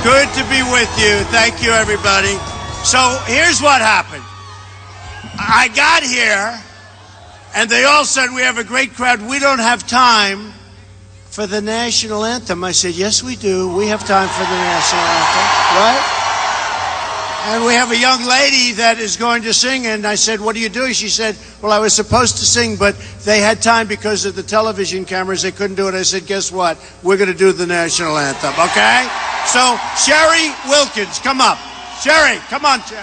Good to be with you. Thank you, everybody. So here's what happened. I got here, and they all said, we have a great crowd. We don't have time for the national anthem. I said, yes, we do. We have time for the national anthem, right? And we have a young lady that is going to sing, and I said, what are you doing? She said, well, I was supposed to sing, but they had time because of the television cameras. They couldn't do it. I said, guess what? We're going to do the national anthem, okay? So, Sherry Wilkins, come up. Sherry, come on, Sherry.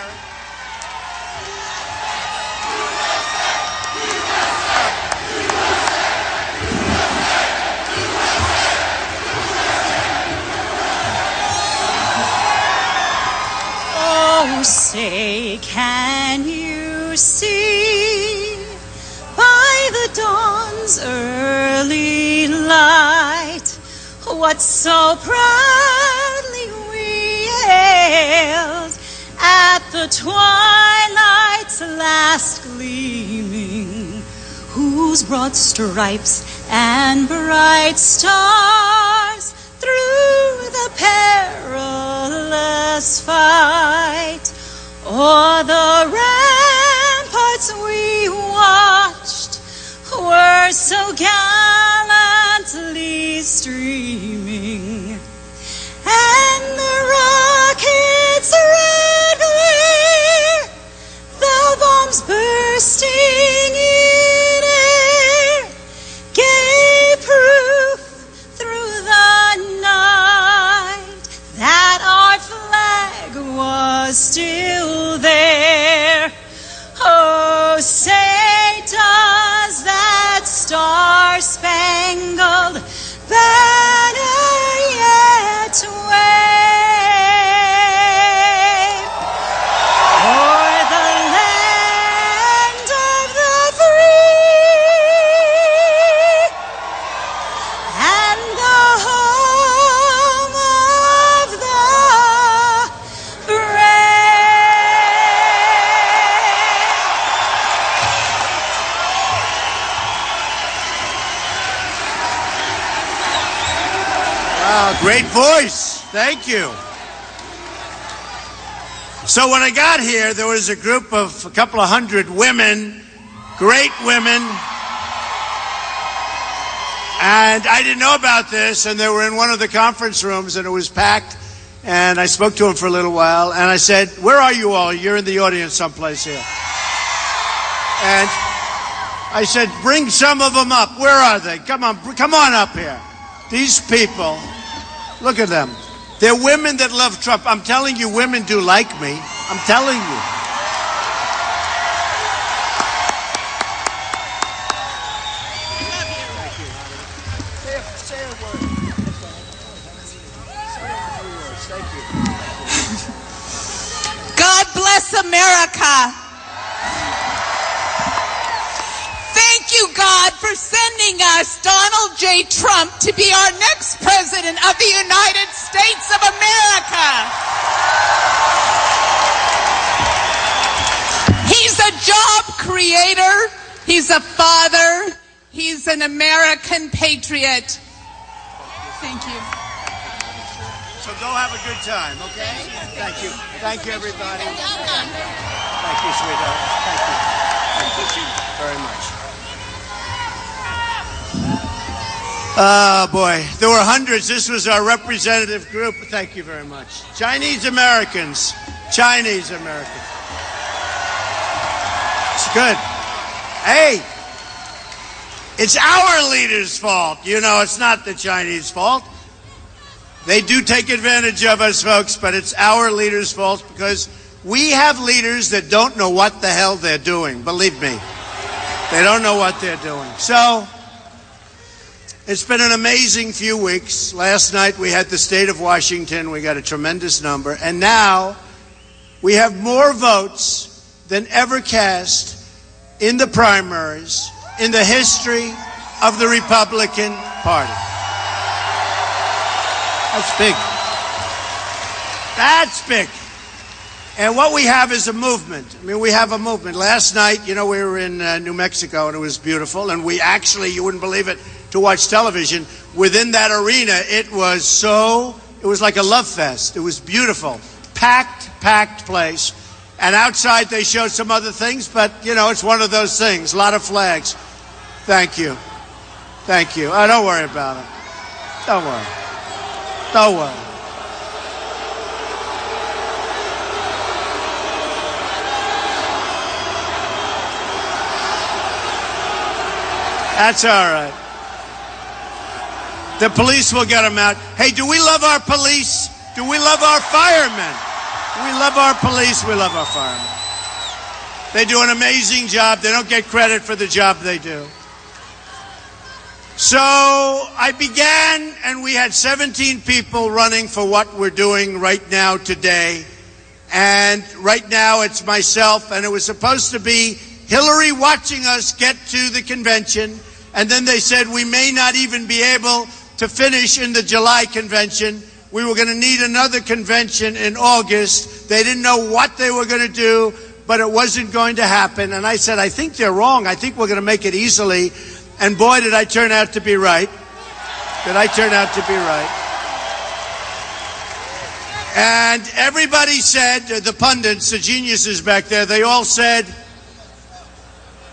Oh, say, can you see by the dawn's early light what so proudly we hailed at the twilight's last gleaming, whose broad stripes and bright stars through the perilous fight o'er the ramparts we watched were so gallantly streaming, and the rockets' red glare, the bombs bursting in air, gave proof through the night that our flag was still there. Oh, say does that star-spangled banner yet wave o'er the land of the free and the home of the Wow, great voice. Thank you. So when I got here, there was a group of a couple of hundred women, great women, and I didn't know about this, and they were in one of the conference rooms, and it was packed, and I spoke to them for a little while, and I said, where are you all? You're in the audience someplace here. And I said, bring some of them up. Where are they? Come on up here. These people, look at them. They're women that love Trump. I'm telling you, women do like me. I'm telling you. Say a word. Thank you. God bless America. Thank you, God, for sending us Donald J. Trump to be our next president of the United States of America. He's a job creator. He's a father. He's an American patriot. Thank you. So go have a good time, okay? Thank you. Thank you, everybody. Thank you, sweetheart. Thank you very much. Oh, boy. There were hundreds. This was our representative group. Thank you very much. Chinese Americans. Chinese Americans. It's good. Hey, it's our leaders' fault. You know, it's not the Chinese fault. They do take advantage of us, folks, but it's our leaders' fault because we have leaders that don't know what the hell they're doing. Believe me. They don't know what they're doing. So, it's been an amazing few weeks. Last night we had the state of Washington. We got a tremendous number. And now we have more votes than ever cast in the primaries in the history of the Republican Party. That's big. That's big. And what we have is a movement. I mean, we have a movement. Last night, you know, we were in New Mexico, and it was beautiful. And we actually, you wouldn't believe it, to watch television. Within that arena, it was so It was like a love fest. It was beautiful. Packed place. And outside they showed some other things, but, you know, it's one of those things. A lot of flags. Thank you. Thank you. Oh, don't worry about it. Don't worry. Don't worry. That's all right. The police will get them out. Hey, do we love our police? Do we love our firemen? We love our police. We love our firemen. They do an amazing job. They don't get credit for the job they do. So I began, and we had 17 people running for what we're doing right now today. And right now it's myself, and it was supposed to be Hillary watching us get to the convention. And then they said we may not even be able to finish in the July convention. We were going to need another convention in August. They didn't know what they were going to do, but it wasn't going to happen. And I said, I think they're wrong. I think we're going to make it easily. And boy, did I turn out to be right. Did I turn out to be right? And everybody said, the pundits, the geniuses back there, they all said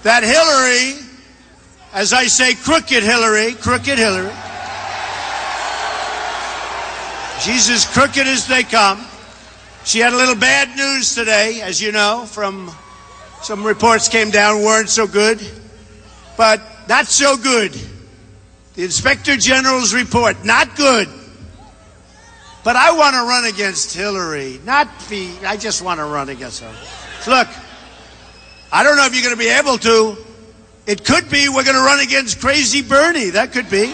that Hillary, as I say, crooked Hillary, she's as crooked as they come. She had a little bad news today, as you know, from some reports came down, weren't so good. But not so good. The Inspector General's report, not good. But I want to run against Hillary, I just want to run against her. Look, I don't know if you're going to be able to. It could be we're going to run against Crazy Bernie. That could be.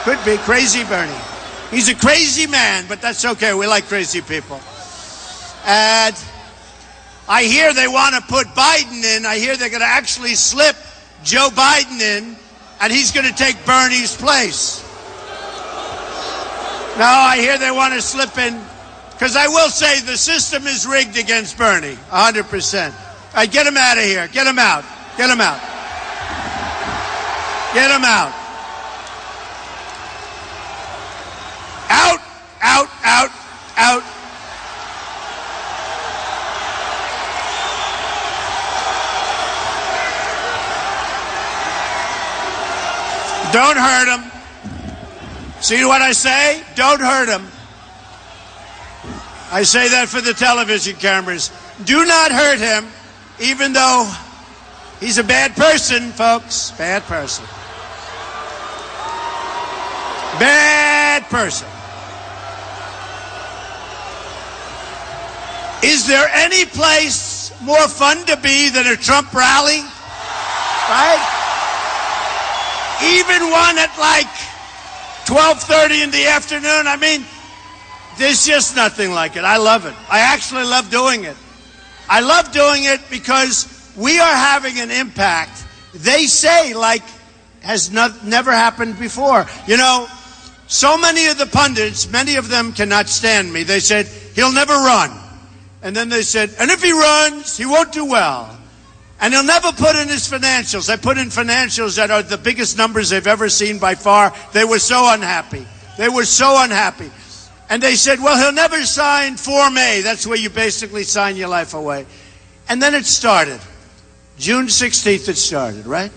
Could be Crazy Bernie. He's a crazy man, but that's okay. We like crazy people. And I hear they want to put Biden in. I hear they're going to actually slip Joe Biden in, and he's going to take Bernie's place. No, I hear they want to slip in, because I will say the system is rigged against Bernie, 100%. All right, get him out of here. Get him out. Get him out. Get him out. Out, out, out, out. Don't hurt him. See what I say? Don't hurt him. I say that for the television cameras. Do not hurt him, even though he's a bad person, folks. Bad person. Bad person. Is there any place more fun to be than a Trump rally? Right? Even one at like 12:30 in the afternoon. I mean, there's just nothing like it. I love it. I actually love doing it. I love doing it because we are having an impact, they say, like has never happened before. You know, so many of the pundits, many of them cannot stand me. They said, he'll never run. And then they said, and if he runs, he won't do well. And he'll never put in his financials. I put in financials that are the biggest numbers they've ever seen by far. They were so unhappy. They were so unhappy. And they said, well, he'll never sign Form A. That's where you basically sign your life away. And then it started. June 16th it started, right?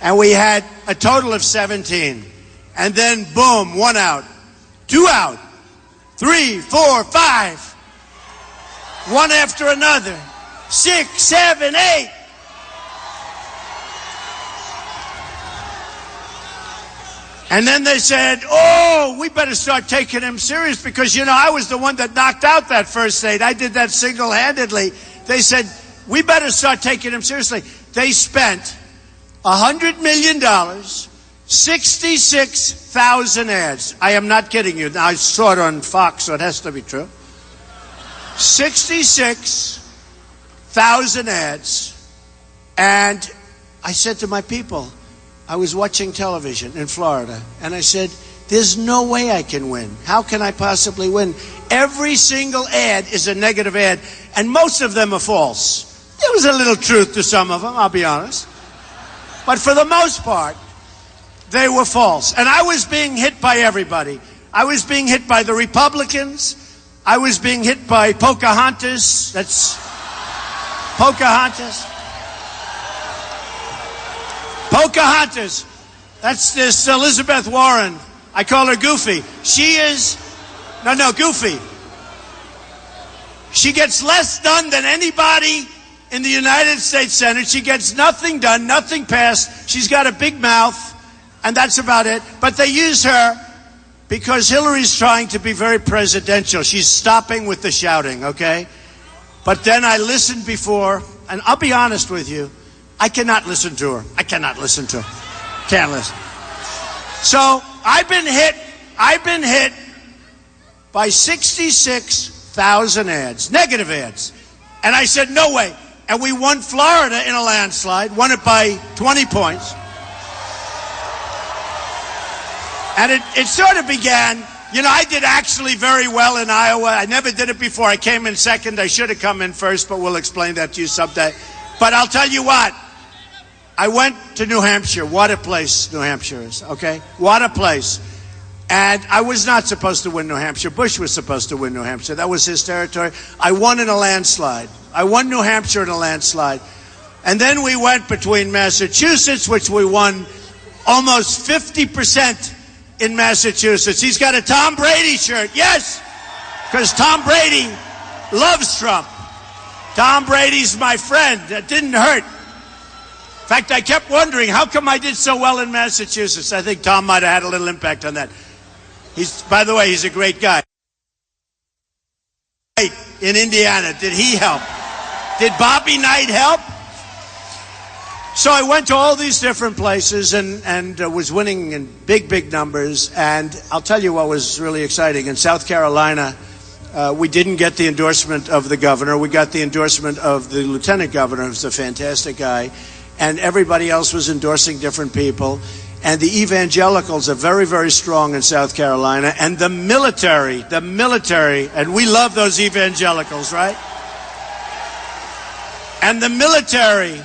And we had a total of 17. And then, boom, 1 out, 2 out, 3, 4, 5. One after another. 6, 7, 8. And then they said, oh, we better start taking him serious because, you know, I was the one that knocked out that first state. I did that single-handedly. They said, we better start taking him seriously. They spent $100 million, 66,000 ads. I am not kidding you. I saw it on Fox, so it has to be true. 66,000 ads. And I said to my people, I was watching television in Florida, and I said, there's no way I can win. How can I possibly win? Every single ad is a negative ad, and most of them are false. There was a little truth to some of them, I'll be honest. But for the most part, they were false. And I was being hit by everybody. I was being hit by the Republicans. I was being hit by Pocahontas. That's Pocahontas. Pocahontas. That's this Elizabeth Warren. I call her Goofy. She is, Goofy. She gets less done than anybody in the United States Senate. She gets nothing done, nothing passed. She's got a big mouth, and that's about it. But they use her because Hillary's trying to be very presidential. She's stopping with the shouting, okay? But then I listened before, and I'll be honest with you, I cannot listen to her. I cannot listen to her. Can't listen. So I've been hit by 66,000 ads, negative ads. And I said, no way. And we won Florida in a landslide, won it by 20 points. And it sort of began, I did actually very well in Iowa. I never did it before. I came in second. I should have come in first, but we'll explain that to you someday. But I'll tell you what. I went to New Hampshire. What a place New Hampshire is, okay? What a place. And I was not supposed to win New Hampshire. Bush was supposed to win New Hampshire. That was his territory. I won in a landslide. I won New Hampshire in a landslide. And then we went between Massachusetts, which we won almost 50% in Massachusetts. He's got a Tom Brady shirt. Yes, because Tom Brady loves Trump. Tom Brady's my friend. That didn't hurt. In fact, I kept wondering, how come I did so well in Massachusetts? I think Tom might have had a little impact on that. By the way, he's a great guy. In Indiana, did he help? Did Bobby Knight help? So I went to all these different places and was winning in big, big numbers. And I'll tell you what was really exciting. In South Carolina, we didn't get the endorsement of the governor. We got the endorsement of the lieutenant governor, who's a fantastic guy. And everybody else was endorsing different people. And the evangelicals are very, very strong in South Carolina. And the military, and we love those evangelicals, right? And the military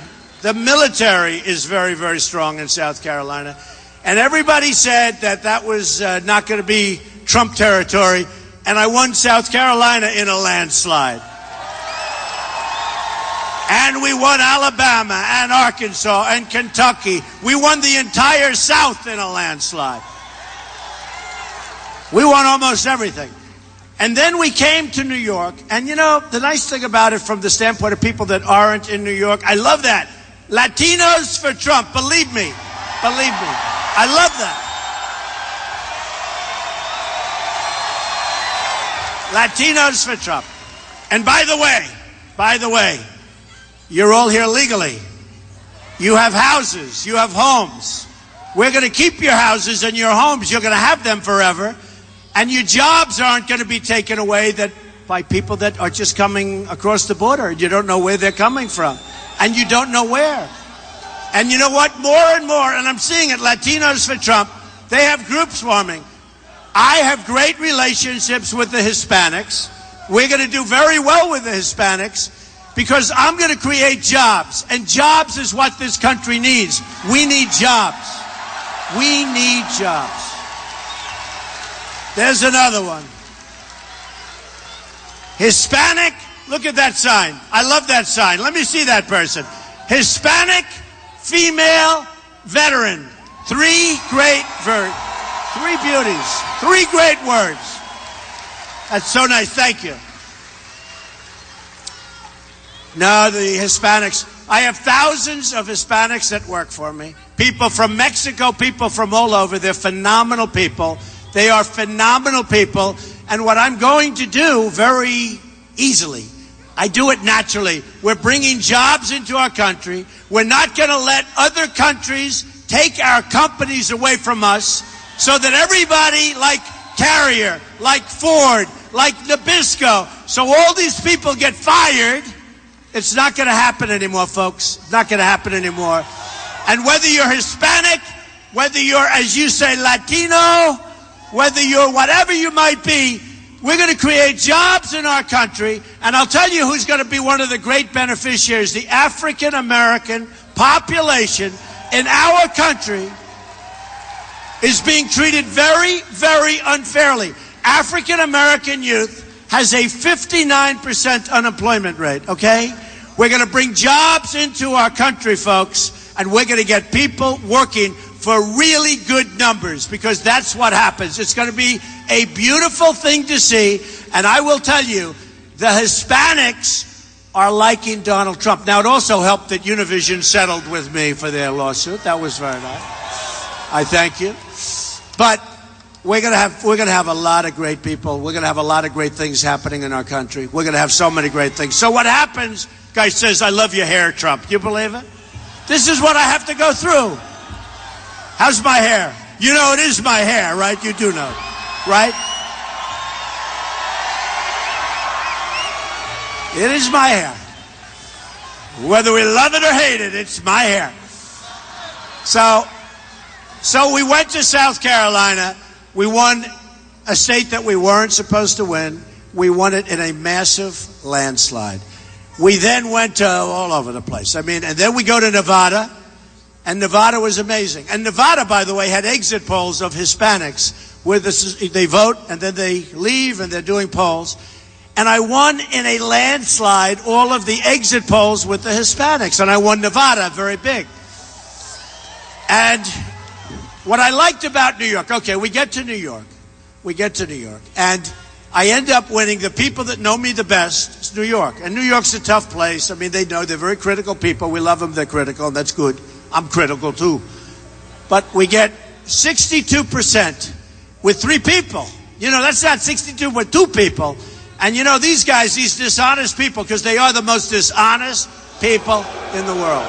is very, very strong in South Carolina. And everybody said that was not going to be Trump territory. And I won South Carolina in a landslide. And we won Alabama and Arkansas and Kentucky. We won the entire South in a landslide. We won almost everything. And then we came to New York. And the nice thing about it from the standpoint of people that aren't in New York, I love that. Latinos for Trump. Believe me. I love that. Latinos for Trump. And by the way, you're all here legally. You have houses. You have homes. We're going to keep your houses and your homes. You're going to have them forever. And your jobs aren't going to be taken away by people that are just coming across the border. You don't know where they're coming from. And you don't know where. And you know what? More and more, and I'm seeing it, Latinos for Trump, they have groups forming. I have great relationships with the Hispanics. We're going to do very well with the Hispanics because I'm going to create jobs. And jobs is what this country needs. We need jobs. We need jobs. There's another one. Hispanic, look at that sign. I love that sign. Let me see that person. Hispanic, female, veteran. Three beauties. Three great words. That's so nice. Thank you. No, the Hispanics. I have thousands of Hispanics that work for me. People from Mexico, people from all over. They're phenomenal people. They are phenomenal people. And what I'm going to do very easily, I do it naturally. We're bringing jobs into our country. We're not going to let other countries take our companies away from us so that everybody like Carrier, like Ford, like Nabisco, so all these people get fired. It's not going to happen anymore, folks. It's not going to happen anymore. And whether you're Hispanic, whether you're, as you say, Latino, whether you're whatever you might be, we're going to create jobs in our country. And I'll tell you who's going to be one of the great beneficiaries. The African American population in our country is being treated very, very unfairly. African American youth has a 59% unemployment rate, okay? We're going to bring jobs into our country, folks, and we're going to get people working for really good numbers, because that's what happens. It's going to be a beautiful thing to see, and I will tell you, the Hispanics are liking Donald Trump. Now, it also helped that Univision settled with me for their lawsuit. That was very nice. I thank you. But we're going to have a lot of great people. We're going to have a lot of great things happening in our country. We're going to have so many great things. So what happens, guy says, I love your hair, Trump. You believe it? This is what I have to go through. How's my hair? You know it is my hair, right? You do know, right? It is my hair. Whether we love it or hate it, it's my hair. So we went to South Carolina. We won a state that we weren't supposed to win. We won it in a massive landslide. We then went to all over the place. And then we go to Nevada, and Nevada was amazing. And Nevada, by the way, had exit polls of Hispanics where they vote and then they leave and they're doing polls. And I won in a landslide all of the exit polls with the Hispanics. And I won Nevada very big. And what I liked about New York, okay, we get to New York. And I end up winning. The people that know me the best is New York. And New York's a tough place. They know they're very critical people. We love them. They're critical, and that's good. I'm critical, too. But we get 62% with 3 people. That's not 62 with 2 people. And these guys, these dishonest people, because they are the most dishonest people in the world.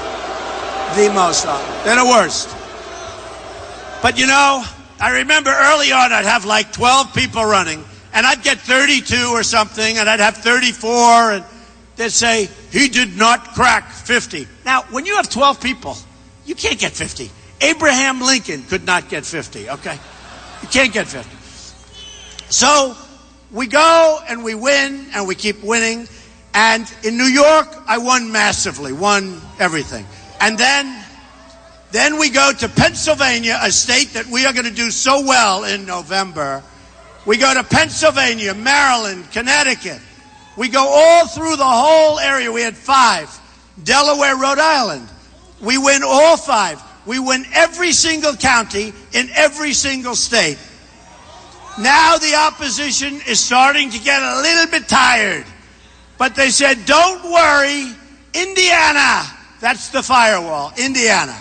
The most honest. They're the worst. But I remember early on I'd have like 12 people running, and I'd get 32 or something, and I'd have 34, and they'd say, he did not crack 50. Now, when you have 12 people, you can't get 50. Abraham Lincoln could not get 50, okay? You can't get 50. So we go and we win and we keep winning. And in New York, I won massively, won everything. And then we go to Pennsylvania, a state that we are going to do so well in November. We go to Pennsylvania, Maryland, Connecticut. We go all through the whole area. We had 5. Delaware, Rhode Island. We win all 5. We win every single county in every single state. Now the opposition is starting to get a little bit tired. But they said, don't worry, Indiana. That's the firewall, Indiana.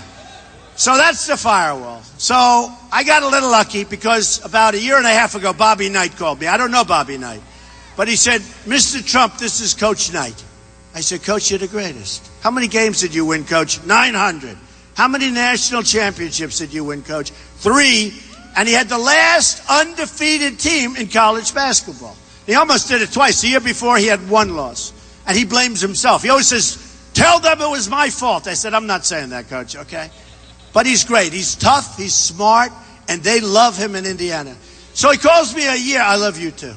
So that's the firewall. So I got a little lucky because about a year and a half ago, Bobby Knight called me. I don't know Bobby Knight. But he said, Mr. Trump, this is Coach Knight. I said, Coach, you're the greatest. How many games did you win, Coach? 900. How many national championships did you win, Coach? 3. And he had the last undefeated team in college basketball. He almost did it twice. The year before, he had 1 loss. And he blames himself. He always says, tell them it was my fault. I said, I'm not saying that, Coach, okay? But he's great. He's tough. He's smart. And they love him in Indiana. So he calls me a year. I love you, too.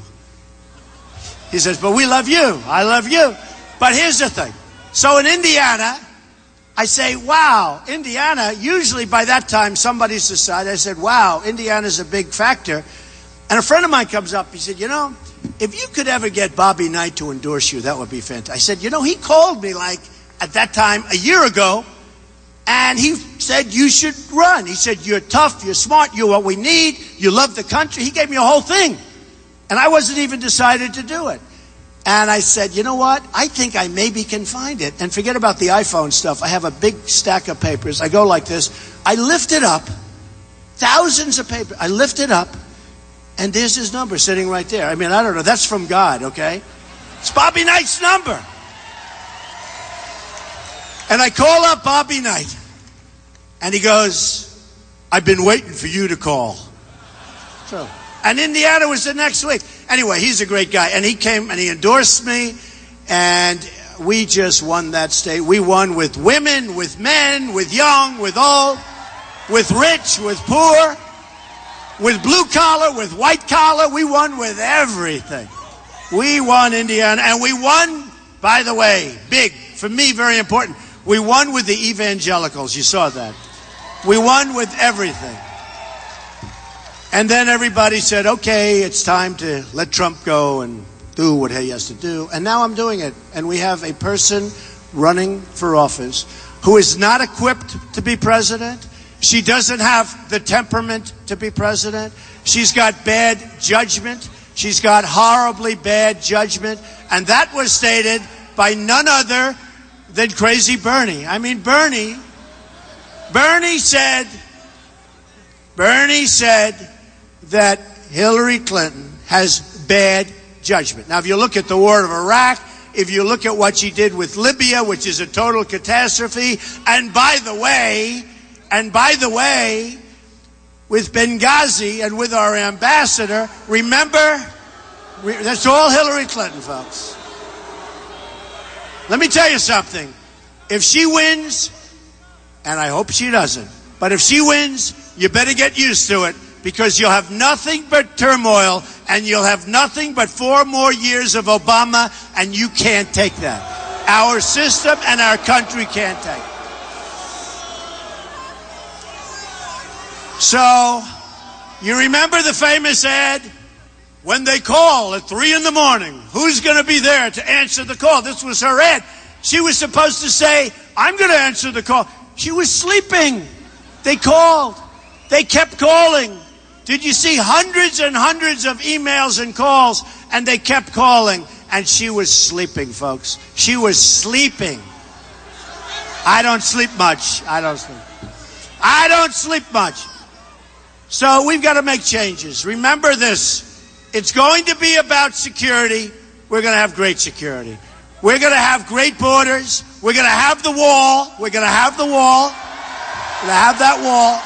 He says, but we love you. I love you. But here's the thing. So in Indiana, I say, wow, Indiana, usually by that time somebody's decided. I said, wow, Indiana's a big factor. And a friend of mine comes up. He said, if you could ever get Bobby Knight to endorse you, that would be fantastic. I said, he called me at that time a year ago, and he said, you should run. He said, you're tough, you're smart, you're what we need, you love the country. He gave me a whole thing. And I wasn't even decided to do it. And I said, you know what? I think I maybe can find it. And forget about the iPhone stuff. I have a big stack of papers. I go like this. I lift it up, thousands of papers. I lift it up, and there's his number sitting right there. I don't know. That's from God, okay? It's Bobby Knight's number. And I call up Bobby Knight, and he goes, I've been waiting for you to call. So, and Indiana was the next week. Anyway, he's a great guy. And he came and he endorsed me, and we just won that state. We won with women, with men, with young, with old, with rich, with poor, with blue collar, with white collar. We won with everything. We won Indiana. And we won, by the way, big, for me, very important. We won with the evangelicals. You saw that. We won with everything. And then everybody said, okay, it's time to let Trump go and do what he has to do. And now I'm doing it. And we have a person running for office who is not equipped to be president. She doesn't have the temperament to be president. She's got bad judgment. She's got horribly bad judgment. And that was stated by none other than Crazy Bernie. I mean, Bernie said that Hillary Clinton has bad judgment. Now, if you look at the war of Iraq, if you look at what she did with Libya, which is a total catastrophe, and by the way, with Benghazi and with our ambassador, remember, that's all Hillary Clinton, folks. Let me tell you something. If she wins, and I hope she doesn't, but if she wins, you better get used to it, because you'll have nothing but turmoil, and you'll have nothing but 4 more years of Obama, and you can't take that. Our system and our country can't take it. So, you remember the famous ad? When they call at 3 in the morning, who's going to be there to answer the call? This was her ad. She was supposed to say, I'm going to answer the call. She was sleeping. They called. They kept calling. Did you see hundreds and hundreds of emails and calls? And they kept calling. And she was sleeping, folks. She was sleeping. I don't sleep much. I don't sleep much. So we've got to make changes. Remember this. It's going to be about security. We're going to have great security. We're going to have great borders. We're going to have the wall. We're going to have the wall. We're going to have that wall.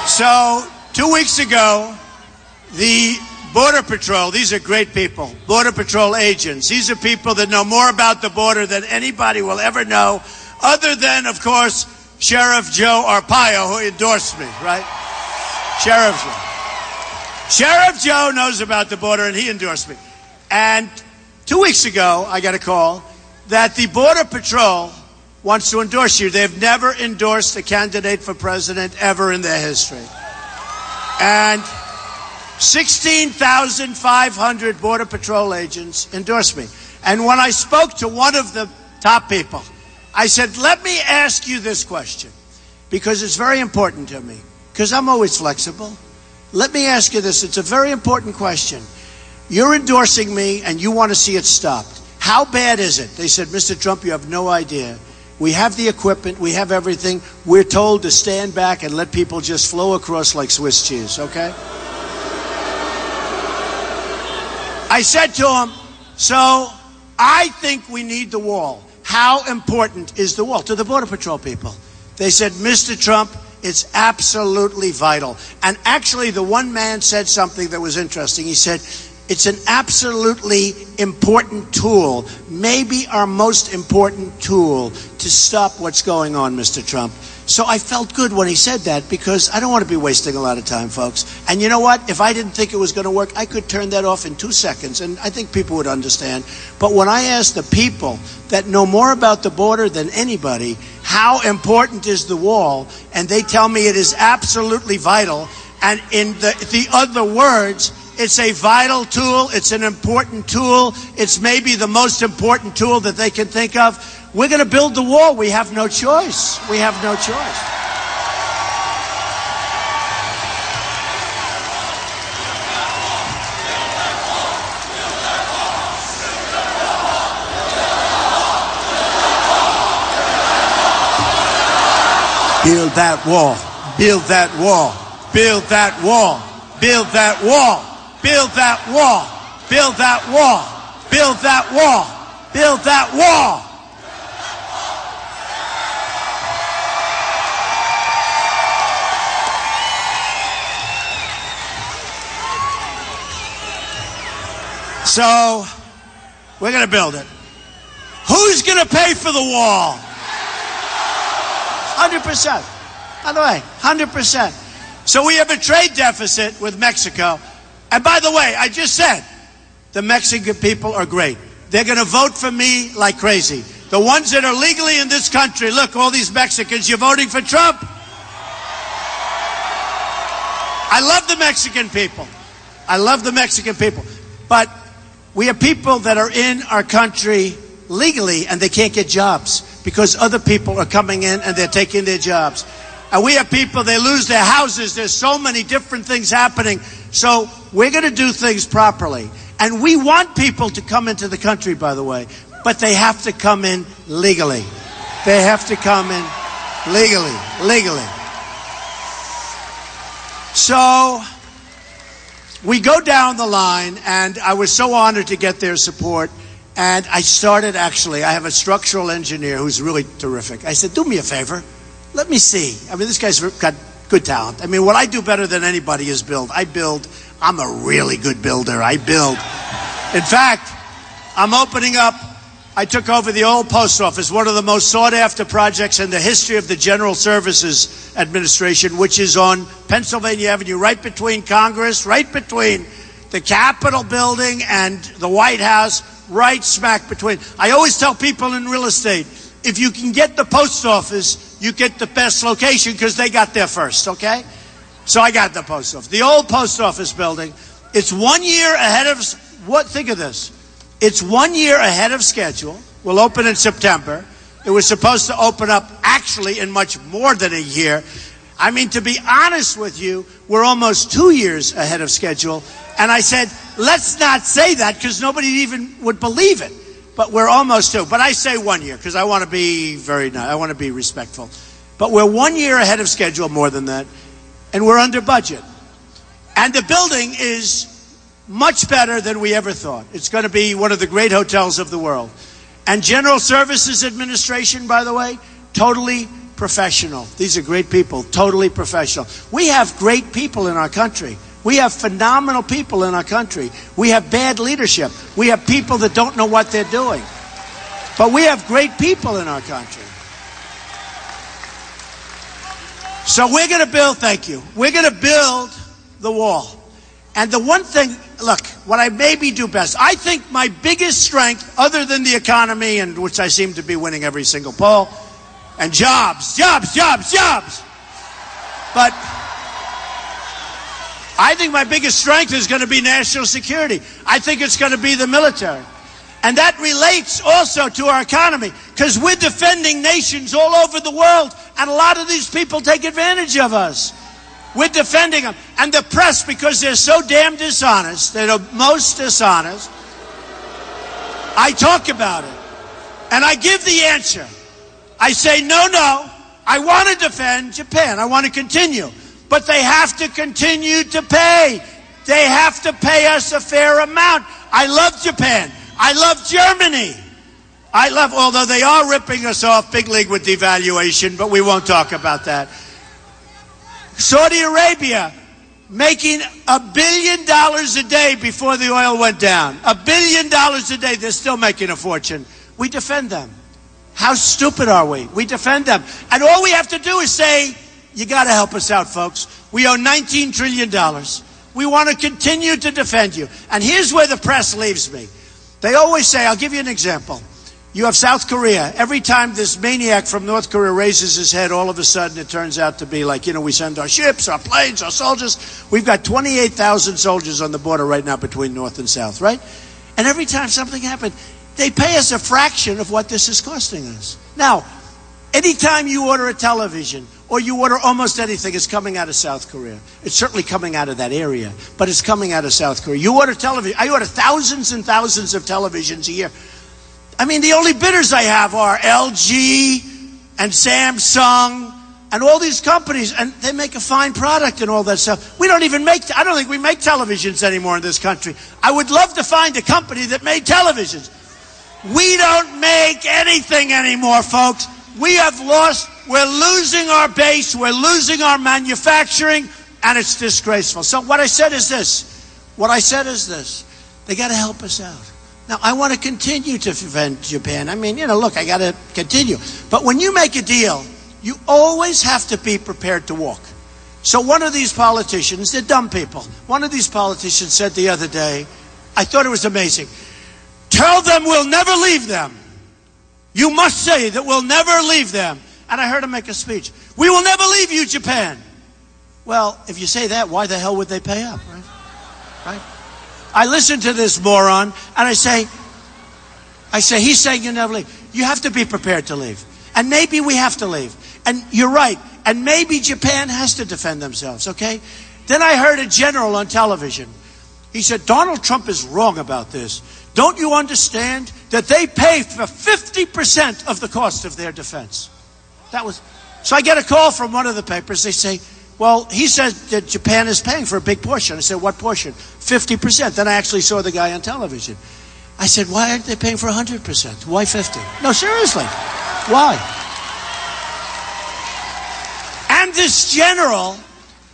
So, 2 weeks ago, the Border Patrol, these are great people, Border Patrol agents. These are people that know more about the border than anybody will ever know, other than, of course, Sheriff Joe Arpaio, who endorsed me, right? Sheriff Joe knows about the border, and he endorsed me. And 2 weeks ago, I got a call that the Border Patrol wants to endorse you. They've never endorsed a candidate for president ever in their history. And 16,500 Border Patrol agents endorsed me. And when I spoke to one of the top people, I said, let me ask you this question, because it's very important to me, because I'm always flexible. Let me ask you this. It's a very important question. You're endorsing me, and you want to see it stopped. How bad is it? They said, Mr. Trump, you have no idea. We have the equipment. We have everything. We're told to stand back and let people just flow across like Swiss cheese, okay? I said to him, so I think we need the wall. How important is the wall? To the Border Patrol people. They said, Mr. Trump, it's absolutely vital. And actually, the one man said something that was interesting. He said, it's an absolutely important tool, maybe our most important tool to stop what's going on, Mr. Trump. So I felt good when he said that, because I don't want to be wasting a lot of time, folks. And you know what? If I didn't think it was going to work, I could turn that off in 2 seconds, and I think people would understand. But when I ask the people that know more about the border than anybody, how important is the wall, and they tell me it is absolutely vital, and in the other words, it's a vital tool. It's an important tool. It's maybe the most important tool that they can think of. We're going to build the wall. We have no choice. We have no choice. Build that wall. Build that wall. Build that wall. Build that wall. Build that wall. Build that wall. Build that wall. Build that wall. So, We're going to build it. Who's going to pay for the wall? 100%. By the way, 100%. So we have a trade deficit with Mexico. And by the way, I just said, the Mexican people are great. They're going to vote for me like crazy. The ones that are legally in this country, look, all these Mexicans, you're voting for Trump. I love the Mexican people. I love the Mexican people. But we have people that are in our country legally and they can't get jobs because other people are coming in and they're taking their jobs. And we have people, they lose their houses. There's so many different things happening. So we're going to do things properly. And we want people to come into the country, by the way, but they have to come in legally. They have to come in legally. So we go down the line, and I was so honored to get their support. And I started, actually, I have a structural engineer who's really terrific. I said, do me a favor. Let me see. I mean, this guy's got good talent. I mean, what I do better than anybody is build. I'm a really good builder. I build. In fact, I'm opening up. I took over the old post office, one of the most sought-after projects in the history of the General Services Administration, which is on Pennsylvania Avenue, right between Congress, right between the Capitol building and the White House, right smack between. I always tell people in real estate, if you can get the post office, you get the best location because they got there first, okay? So I got the post office. The old post office building, it's 1 year ahead of, think of this. It's 1 year ahead of schedule. We'll open in September. It was supposed to open up actually in much more than a year. I mean, to be honest with you, we're almost 2 years ahead of schedule. And I said, let's not say that because nobody even would believe it. But we're almost 2. But I say 1 year because I want to be I want to be respectful. But we're 1 year ahead of schedule, more than that. And we're under budget. And the building is much better than we ever thought. It's going to be one of the great hotels of the world. And General Services Administration, by the way, totally professional. These are great people, totally professional. We have great people in our country. We have phenomenal people in our country. We have bad leadership. We have people that don't know what they're doing. But we have great people in our country. So we're going to build, thank you, we're going to build the wall. And the one thing, look, what I maybe do best, I think my biggest strength, other than the economy, and which I seem to be winning every single poll, and jobs. But I think my biggest strength is going to be national security. I think it's going to be the military. And that relates also to our economy, because we're defending nations all over the world, and a lot of these people take advantage of us. We're defending them. And the press, because they're so damn dishonest, they're the most dishonest, I talk about it. And I give the answer. I say, no, I want to defend Japan. I want to continue. But they have to continue to pay. They have to pay us a fair amount. I love Japan. I love Germany. Although they are ripping us off big league with devaluation, but we won't talk about that. Saudi Arabia making $1 billion a day before the oil went down. $1 billion a day. They're still making a fortune. We defend them. How stupid are we? We defend them. And all we have to do is say, you got to help us out, folks. We owe $19 trillion. We want to continue to defend you. And here's where the press leaves me. They always say, I'll give you an example. You have South Korea. Every time this maniac from North Korea raises his head, all of a sudden it turns out to be like, we send our ships, our planes, our soldiers. We've got 28,000 soldiers on the border right now between North and South, right? And every time something happens, they pay us a fraction of what this is costing us. Now, anytime you order a television or you order almost anything, it's coming out of South Korea. It's certainly coming out of that area, but it's coming out of South Korea. You order television. I order thousands and thousands of televisions a year. I mean, the only bidders I have are LG and Samsung and all these companies, and they make a fine product and all that stuff. We don't even I don't think we make televisions anymore in this country. I would love to find a company that made televisions. We don't make anything anymore, folks. We have lost, we're losing our base, we're losing our manufacturing, and it's disgraceful. So what I said is this. They got to help us out. Now, I want to continue to defend Japan. I mean, look, I got to continue. But when you make a deal, you always have to be prepared to walk. So one of these politicians, they're dumb people. One of these politicians said the other day, I thought it was amazing, tell them we'll never leave them. You must say that we'll never leave them. And I heard him make a speech. We will never leave you, Japan. Well, if you say that, why the hell would they pay up, right? I listen to this moron, and I say, he's saying you never leave. You have to be prepared to leave. And maybe we have to leave. And you're right. And maybe Japan has to defend themselves, okay? Then I heard a general on television. He said, Donald Trump is wrong about this. Don't you understand that they pay for 50% of the cost of their defense? So I get a call from one of the papers. They say, well, he says that Japan is paying for a big portion. I said, what portion? 50%. Then I actually saw the guy on television. I said, why aren't they paying for 100%? Why 50? No, seriously. Why? And this general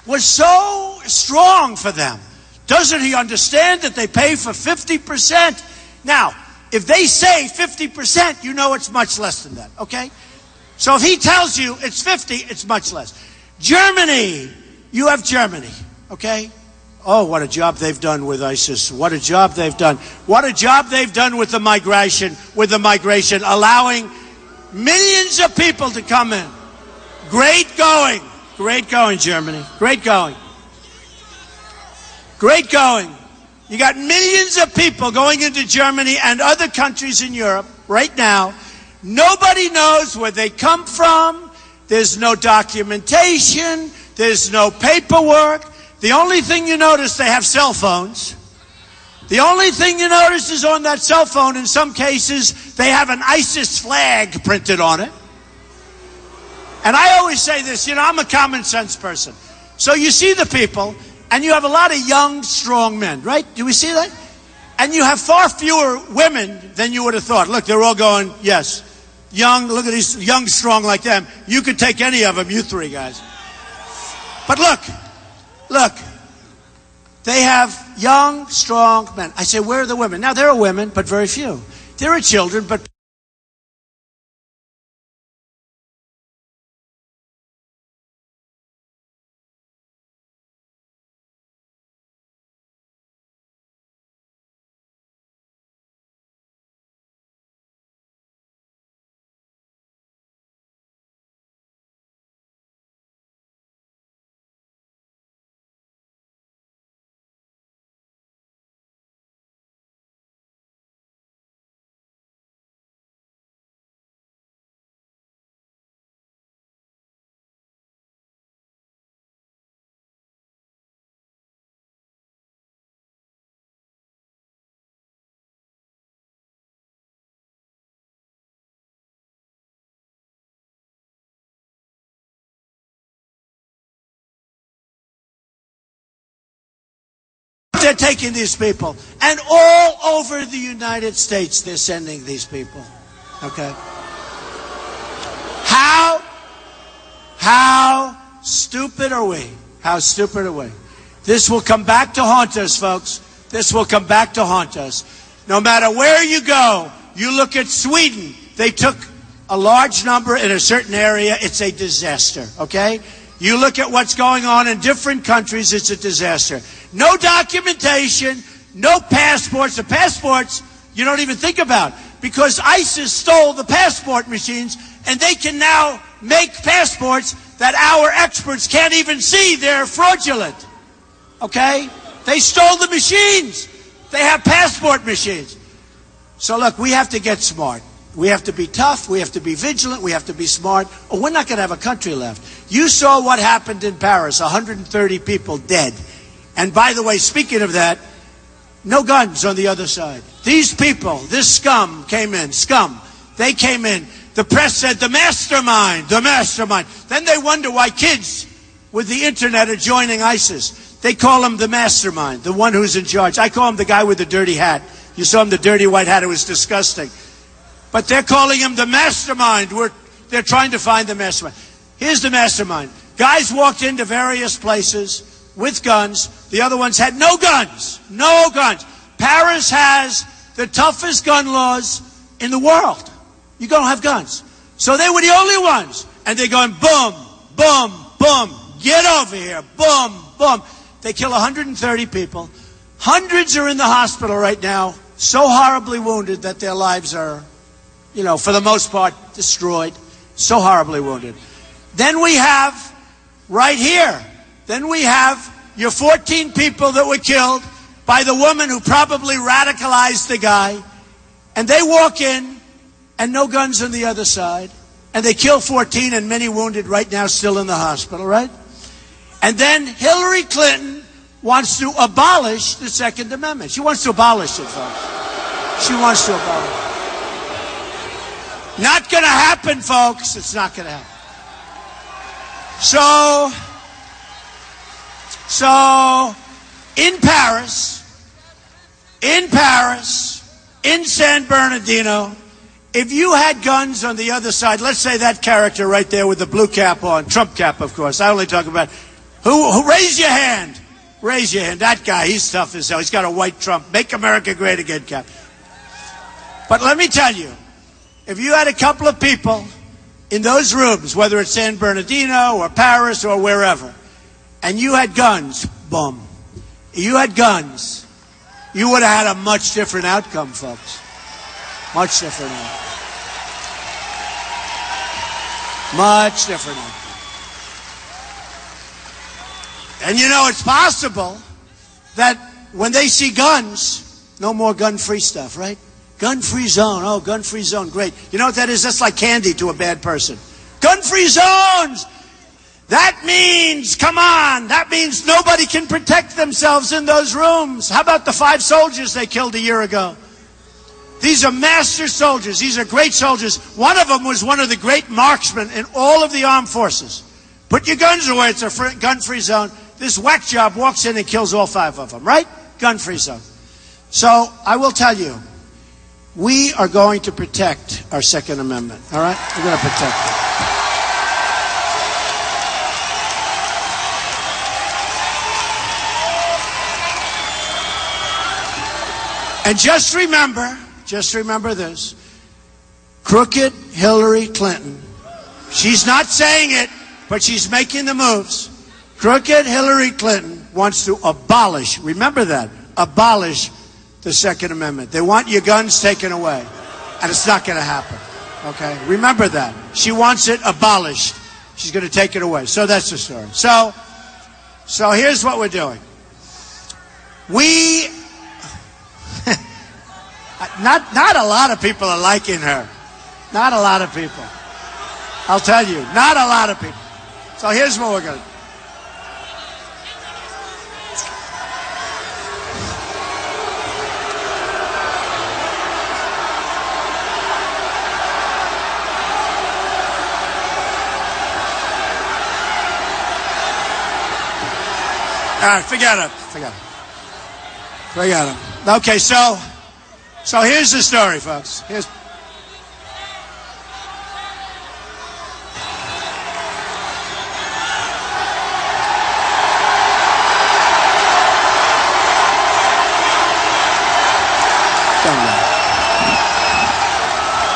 was so strong for them. Doesn't he understand that they pay for 50%? Now, if they say 50%, you know it's much less than that, okay? So if he tells you it's 50, it's much less. Germany, you have Germany, okay? Oh, what a job they've done with ISIS. What a job they've done. What a job they've done with the migration, allowing millions of people to come in. Great going, Germany. Great going. Great going. You got millions of people going into Germany and other countries in Europe right now. Nobody knows where they come from. There's no documentation. There's no paperwork. The only thing you notice, they have cell phones. The only thing you notice is on that cell phone, in some cases, they have an ISIS flag printed on it. And I always say this, I'm a common sense person. So you see the people, and you have a lot of young, strong men, right? Do we see that? And you have far fewer women than you would have thought. Look, they're all going, yes. Young, look at these young, strong like them. You could take any of them, you three guys. But look. They have young, strong men. I say, where are the women? Now, there are women, but very few. There are children, but they're taking these people. And all over the United States, they're sending these people. Okay? How stupid are we? How stupid are we? This will come back to haunt us, folks. This will come back to haunt us. No matter where you go, you look at Sweden. They took a large number in a certain area. It's a disaster, okay? You look at what's going on in different countries, it's a disaster. No documentation, no passports. The passports you don't even think about, because ISIS stole the passport machines, and they can now make passports that our experts can't even see. They're fraudulent, okay? They stole the machines. They have passport machines. So look, we have to get smart. We have to be tough. We have to be vigilant. We have to be smart, or we're not going to have a country left. You saw what happened in Paris, 130 people dead. And by the way, speaking of that, no guns on the other side. These people, this scum came in. They came in. The press said, the mastermind. Then they wonder why kids with the internet are joining ISIS. They call him the mastermind, the one who's in charge. I call him the guy with the dirty hat. You saw him, the dirty white hat. It was disgusting. But they're calling him the mastermind. They're trying to find the mastermind. Here's the mastermind. Guys walked into various places with guns. The other ones had no guns. No guns. Paris has the toughest gun laws in the world. You don't have guns. So they were the only ones. And they're going boom, boom, boom. Get over here. Boom, boom. They kill 130 people. Hundreds are in the hospital right now, so horribly wounded that their lives are, for the most part, destroyed. So horribly wounded. Then we have, right here, your 14 people that were killed by the woman who probably radicalized the guy. And they walk in, and no guns on the other side. And they kill 14 and many wounded right now still in the hospital, right? And then Hillary Clinton wants to abolish the Second Amendment. She wants to abolish it, folks. She wants to abolish it. Not going to happen, folks. It's not going to happen. So, in Paris, in San Bernardino, if you had guns on the other side, let's say that character right there with the blue cap on, Trump cap, of course. I only talk about, who raise your hand. Raise your hand. That guy, he's tough as hell. He's got a white Trump, Make America Great Again cap. But let me tell you, if you had a couple of people in those rooms, whether it's San Bernardino or Paris or wherever, and you had guns, boom, you had guns, you would have had a much different outcome, folks. Much different outcome. Much different outcome. And it's possible that when they see guns, no more gun-free stuff, right? Gun-free zone. Oh, gun-free zone. Great. You know what that is? That's like candy to a bad person. Gun-free zones! That means, come on, that means nobody can protect themselves in those rooms. How about the 5 soldiers they killed a year ago? These are master soldiers. These are great soldiers. One of them was one of the great marksmen in all of the armed forces. Put your guns away. It's a gun-free zone. This whack job walks in and kills all 5 of them, right? Gun-free zone. So I will tell you, we are going to protect our Second Amendment, all right? We're going to protect it. And just remember this. Crooked Hillary Clinton, she's not saying it, but she's making the moves. Crooked Hillary Clinton wants to abolish, remember that, abolish the Second Amendment. They want your guns taken away. And it's not going to happen. Okay? Remember that. She wants it abolished. She's going to take it away. So that's the story. So here's what we're doing. Not a lot of people are liking her. Not a lot of people. I'll tell you, not a lot of people. So here's what we're going to do. All right, forget it. Okay, so here's the story, folks.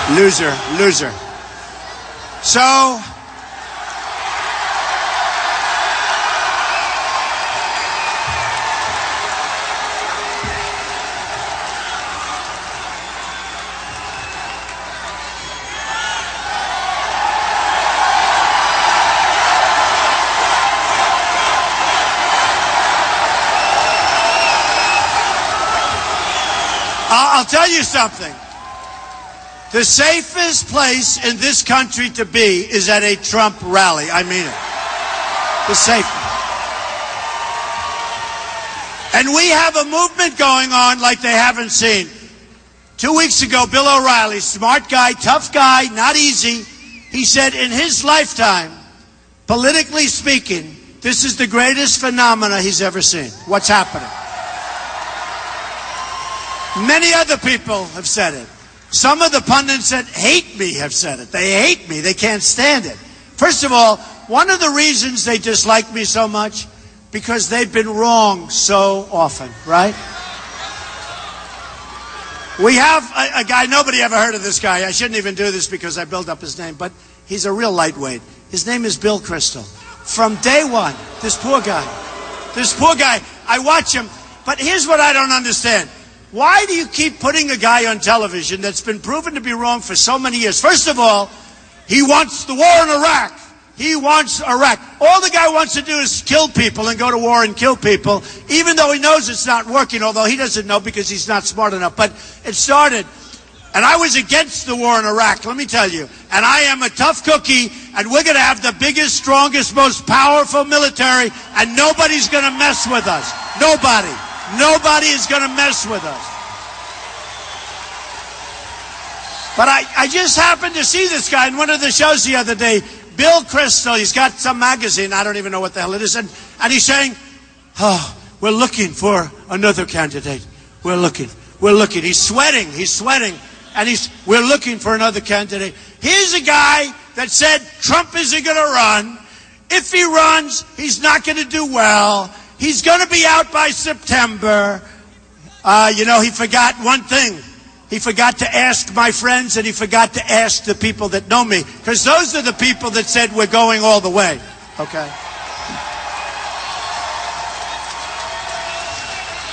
Loser. So, I'll tell you something. The safest place in this country to be is at a Trump rally. I mean it. The safest. And we have a movement going on like they haven't seen. 2 weeks ago, Bill O'Reilly, smart guy, tough guy, not easy. He said in his lifetime, politically speaking, this is the greatest phenomena he's ever seen. What's happening? Many other people have said it. Some of the pundits that hate me have said it. They hate me. They can't stand it. First of all, one of the reasons they dislike me so much, because they've been wrong so often, right? We have a guy, nobody ever heard of this guy. I shouldn't even do this because I built up his name, but he's a real lightweight. His name is Bill Kristol. From day one, this poor guy, I watch him, but here's what I don't understand. Why do you keep putting a guy on television that's been proven to be wrong for so many years? First of all, he wants the war in Iraq. He wants Iraq. All the guy wants to do is kill people and go to war and kill people, even though he knows it's not working, although he doesn't know because he's not smart enough. But it started, and I was against the war in Iraq, let me tell you. And I am a tough cookie, and we're going to have the biggest, strongest, most powerful military, and nobody's going to mess with us. Nobody. Nobody is going to mess with us. But I just happened to see this guy in one of the shows the other day. Bill Kristol, he's got some magazine, I don't even know what the hell it is, and he's saying, oh, we're looking for another candidate. We're looking. He's sweating, and we're looking for another candidate. Here's a guy that said Trump isn't going to run. If he runs, he's not going to do well. He's going to be out by September. He forgot one thing. He forgot to ask my friends, and he forgot to ask the people that know me, because those are the people that said we're going all the way. Okay?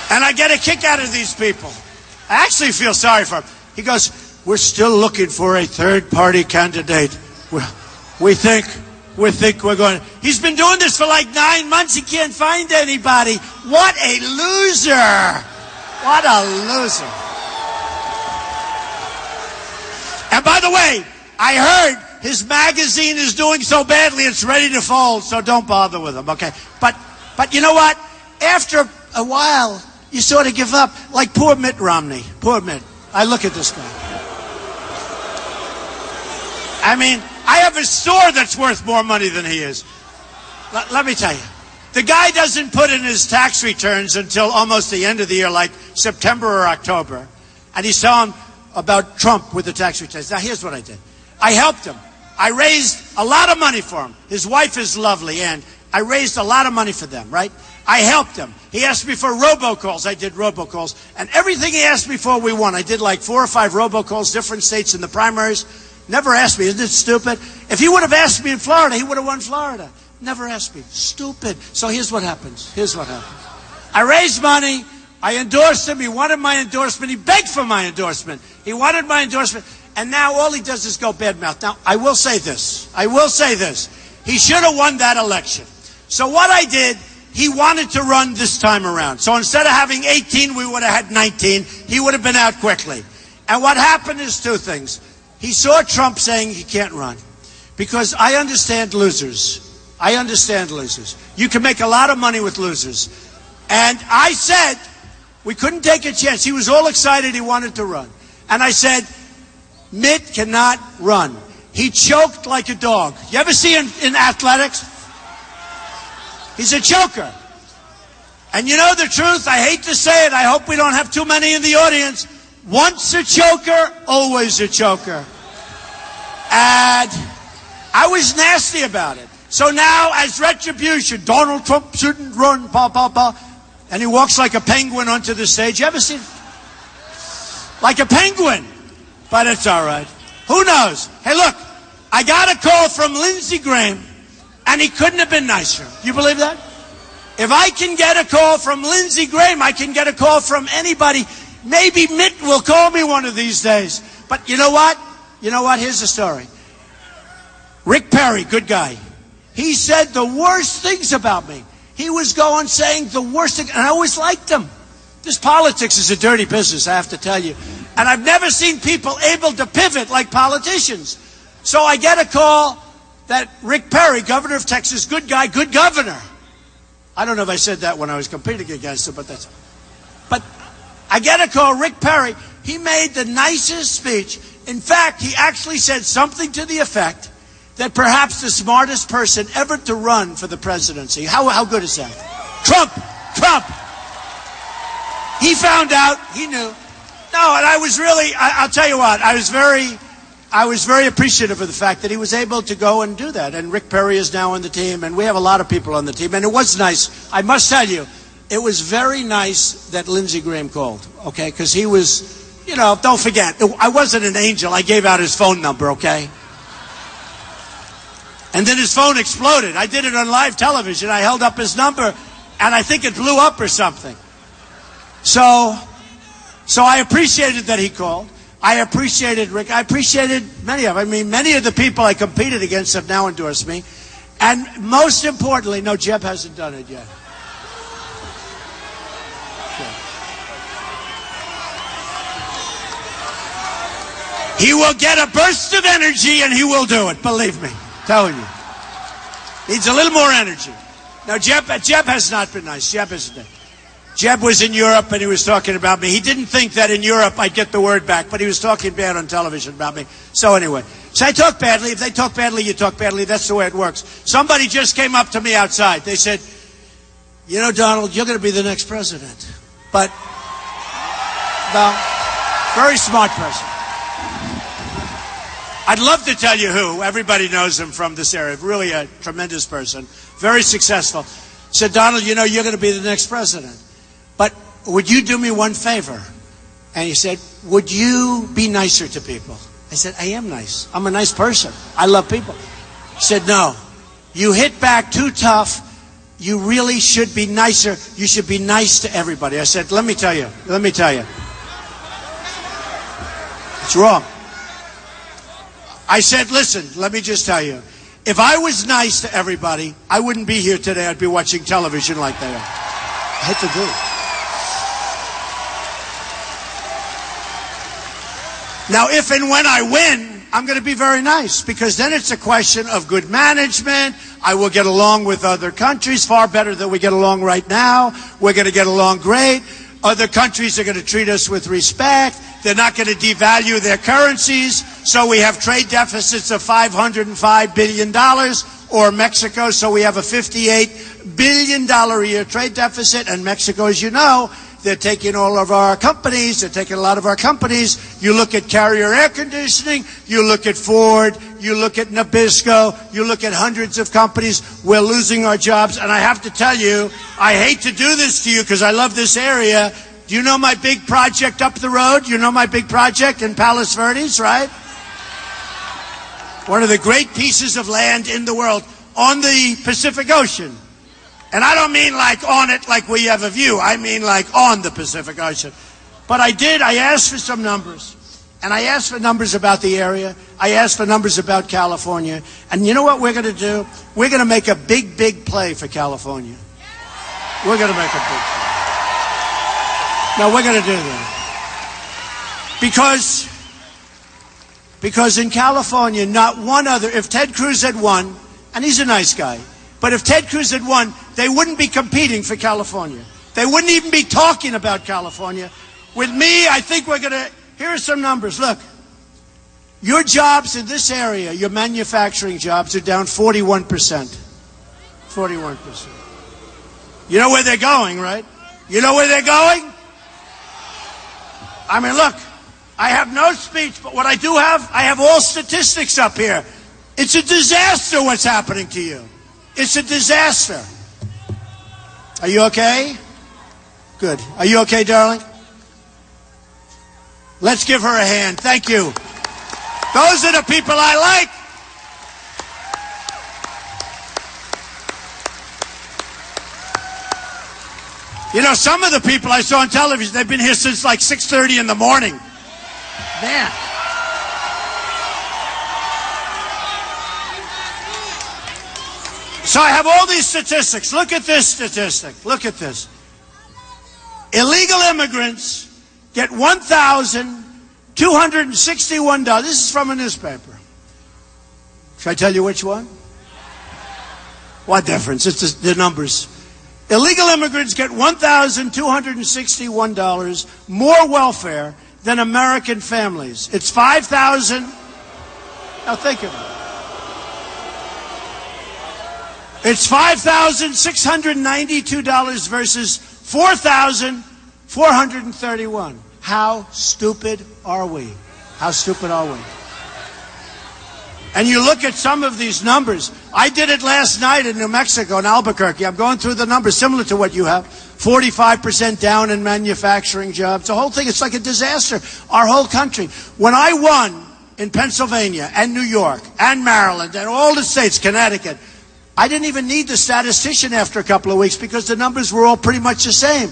And I get a kick out of these people. I actually feel sorry for him. He goes, we're still looking for a third-party candidate. We think we're going. He's been doing this for like 9 months. He can't find anybody. What a loser. What a loser. And by the way, I heard his magazine is doing so badly it's ready to fold, so don't bother with him, okay? But you know what? After a while, you sort of give up. Like poor Mitt Romney. Poor Mitt. I look at this guy. I mean, I have a store that's worth more money than he is. Let me tell you. The guy doesn't put in his tax returns until almost the end of the year, like September or October. And he's telling about Trump with the tax returns. Now, here's what I did. I helped him. I raised a lot of money for him. His wife is lovely, and I raised a lot of money for them, right? I helped him. He asked me for robocalls. I did robocalls. And everything he asked me for, we won. I did like 4 or 5 robocalls, different states in the primaries. Never asked me. Isn't it stupid? If he would have asked me in Florida, he would have won Florida. Never asked me. Stupid. So here's what happens. I raised money. I endorsed him. He wanted my endorsement. He begged for my endorsement. He wanted my endorsement. And now all he does is go badmouth. Now, I will say this. He should have won that election. So what I did, he wanted to run this time around. So instead of having 18, we would have had 19. He would have been out quickly. And what happened is 2 things. He saw Trump saying he can't run. Because I understand losers. You can make a lot of money with losers. And I said, we couldn't take a chance. He was all excited. He wanted to run. And I said, Mitt cannot run. He choked like a dog. You ever see him in athletics? He's a choker. And you know the truth? I hate to say it. I hope we don't have too many in the audience. Once a choker, always a choker. And I was nasty about it. So now, as retribution, Donald Trump shouldn't run, and he walks like a penguin onto the stage. You ever seen it? Like a penguin. But it's all right. Who knows? Hey, look, I got a call from Lindsey Graham, and he couldn't have been nicer. You believe that? If I can get a call from Lindsey Graham, I can get a call from anybody. Maybe Mitt will call me one of these days. But you know what? Here's the story. Rick Perry, good guy. He said the worst things about me. He was going saying the worst thing, and I always liked him. This politics is a dirty business, I have to tell you. And I've never seen people able to pivot like politicians. So I get a call that Rick Perry, governor of Texas, good guy, good governor. I don't know if I said that when I was competing against him, but I get a call, Rick Perry. He made the nicest speech. In fact, he actually said something to the effect that perhaps the smartest person ever to run for the presidency. How good is that? Trump. He found out. He knew. No, and I was really, I'll tell you what, I was very appreciative of the fact that he was able to go and do that. And Rick Perry is now on the team, and we have a lot of people on the team. And it was nice. I must tell you, it was very nice that Lindsey Graham called, okay? Because he was, you know, don't forget, I wasn't an angel. I gave out his phone number, okay? And then his phone exploded. I did it on live television. I held up his number, and I think it blew up or something. So I appreciated that he called. I appreciated Rick. I appreciated many of them. I mean, many of the people I competed against have now endorsed me. And most importantly, no, Jeb hasn't done it yet. He will get a burst of energy and he will do it. Believe me. Telling you. Needs a little more energy. Now, Jeb has not been nice. Jeb isn't it. Jeb was in Europe and he was talking about me. He didn't think that in Europe I'd get the word back, but he was talking bad on television about me. So anyway, so I talk badly. If they talk badly, you talk badly. That's the way it works. Somebody just came up to me outside. They said, you know, Donald, you're going to be the next president. But, well, very smart person. I'd love to tell you who. Everybody knows him from this area. Really a tremendous person. Very successful. Said, Donald, you know, you're going to be the next president. But would you do me one favor? And he said, would you be nicer to people? I said, I am nice. I'm a nice person. I love people. He said, no. You hit back too tough. You really should be nicer. You should be nice to everybody. I said, let me tell you. It's wrong. I said, listen, let me just tell you. If I was nice to everybody, I wouldn't be here today. I'd be watching television like they are. I had to do it. Now, if and when I win, I'm going to be very nice, because then it's a question of good management. I will get along with other countries far better than we get along right now. We're going to get along great. Other countries are going to treat us with respect. They're not going to devalue their currencies. So we have trade deficits of $505 billion, or Mexico. So we have a $58 billion a year trade deficit. And Mexico, as you know, they're taking all of our companies. They're taking a lot of our companies. You look at Carrier Air Conditioning. You look at Ford. You look at Nabisco. You look at hundreds of companies. We're losing our jobs. And I have to tell you, I hate to do this to you because I love this area. Do you know my big project up the road? You know my big project in Palos Verdes, right? One of the great pieces of land in the world on the Pacific Ocean. And I don't mean like on it like we have a view. I mean like on the Pacific Ocean. But I asked for some numbers. And I asked for numbers about the area. I asked for numbers about California. And you know what we're going to do? We're going to make a big, big play for California. We're going to make a big play. No, we're going to do that. Because in California, not one other, if Ted Cruz had won, and he's a nice guy, but if Ted Cruz had won, they wouldn't be competing for California. They wouldn't even be talking about California. With me, I think we're going to, here are some numbers. Look, your jobs in this area, your manufacturing jobs, are down 41%. 41%. You know where they're going, right? You know where they're going? I mean, look, I have no speech, but what I do have, I have all statistics up here. It's a disaster what's happening to you. It's a disaster. Are you okay? Good. Are you okay, darling? Let's give her a hand. Thank you. Those are the people I like. You know, some of the people I saw on television, they've been here since like 6:30 in the morning. Man. So I have all these statistics. Look at this statistic. Look at this. Illegal immigrants get $1,261. This is from a newspaper. Should I tell you which one? What difference? It's the numbers. Illegal immigrants get $1,261 more welfare than American families. It's 5,000. Now think of it. It's $5,692 versus $4,431. How stupid are we? How stupid are we? And you look at some of these numbers. I did it last night in New Mexico, in Albuquerque. I'm going through the numbers similar to what you have. 45% down in manufacturing jobs. The whole thing, it's like a disaster. Our whole country. When I won in Pennsylvania and New York and Maryland and all the states, Connecticut, I didn't even need the statistician after a couple of weeks because the numbers were all pretty much the same.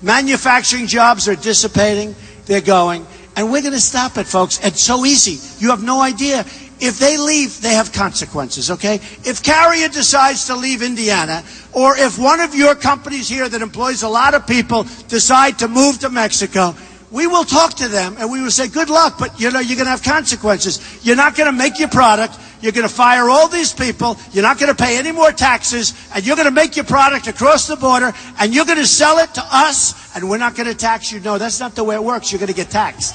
Manufacturing jobs are dissipating. They're going. And we're going to stop it, folks. It's so easy. You have no idea. If they leave, they have consequences, okay? If Carrier decides to leave Indiana, or if one of your companies here that employs a lot of people decide to move to Mexico, we will talk to them and we will say, good luck, but you're going to have consequences. You're not going to make your product. You're going to fire all these people. You're not going to pay any more taxes, and you're going to make your product across the border, and you're going to sell it to us, and we're not going to tax you. No, that's not the way it works. You're going to get taxed.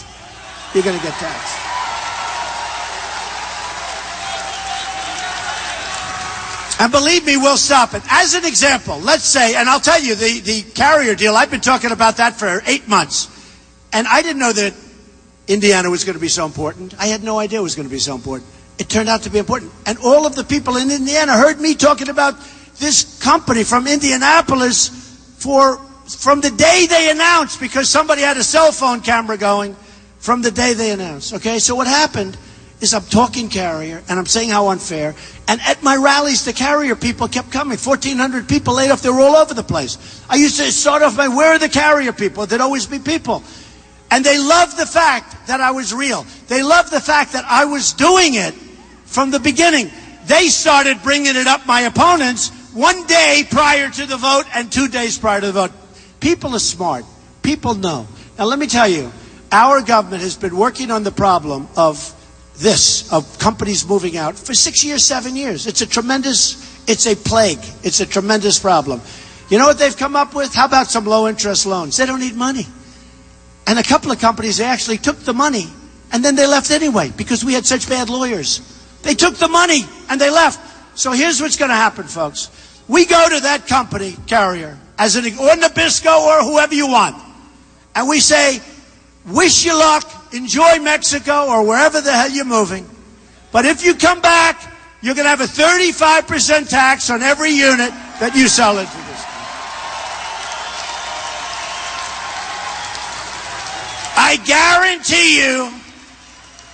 You're going to get taxed. And believe me, we'll stop it. As an example, let's say, and I'll tell you, the Carrier deal, I've been talking about that for 8 months. And I didn't know that Indiana was going to be so important. I had no idea it was going to be so important. It turned out to be important. And all of the people in Indiana heard me talking about this company from Indianapolis from the day they announced, because somebody had a cell phone camera going from the day they announced. Okay, so what happened is I'm talking Carrier, and I'm saying how unfair. And at my rallies, the Carrier people kept coming. 1,400 people laid off. They were all over the place. I used to start off by, where are the Carrier people? There'd always be people. And they loved the fact that I was real. They loved the fact that I was doing it from the beginning. They started bringing it up, my opponents, 1 day prior to the vote and 2 days prior to the vote. People are smart. People know. Now, let me tell you, our government has been working on the problem of companies moving out for 6 years, 7 years. It's a plague. It's a tremendous problem. You know what they've come up with? How about some low-interest loans? They don't need money. And a couple of companies, they actually took the money, and then they left anyway because we had such bad lawyers. They took the money, and they left. So here's what's going to happen, folks. We go to that company, Carrier, or Nabisco, or whoever you want, and we say, wish you luck, enjoy Mexico, or wherever the hell you're moving. But if you come back, you're going to have a 35% tax on every unit that you sell into this country. I guarantee you,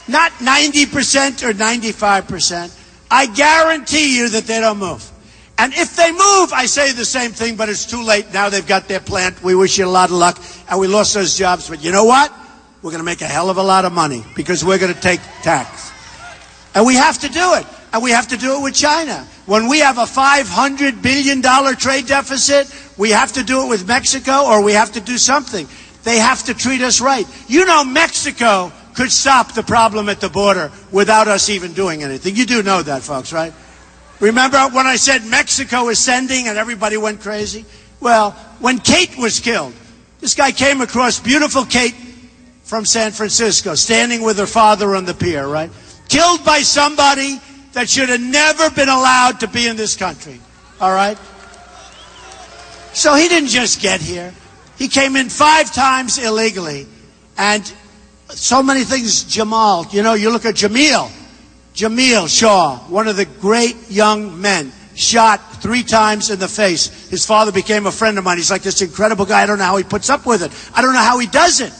not 90% or 95%, I guarantee you that they don't move. And if they move, I say the same thing, but it's too late. Now they've got their plant. We wish you a lot of luck. And we lost those jobs. But you know what? We're going to make a hell of a lot of money because we're going to take tax. And we have to do it. And we have to do it with China. When we have a $500 billion trade deficit, we have to do it with Mexico, or we have to do something. They have to treat us right. You know, Mexico could stop the problem at the border without us even doing anything. You do know that, folks, right? Remember when I said Mexico is sending and everybody went crazy? Well, when Kate was killed, this guy came across beautiful Kate from San Francisco, standing with her father on the pier, right? Killed by somebody that should have never been allowed to be in this country, all right? So he didn't just get here. He came in 5 times illegally. And so many things, Jamal, you know, you look at Jamil Shaw, one of the great young men, shot 3 times in the face. His father became a friend of mine. He's like this incredible guy. I don't know how he puts up with it. I don't know how he does it.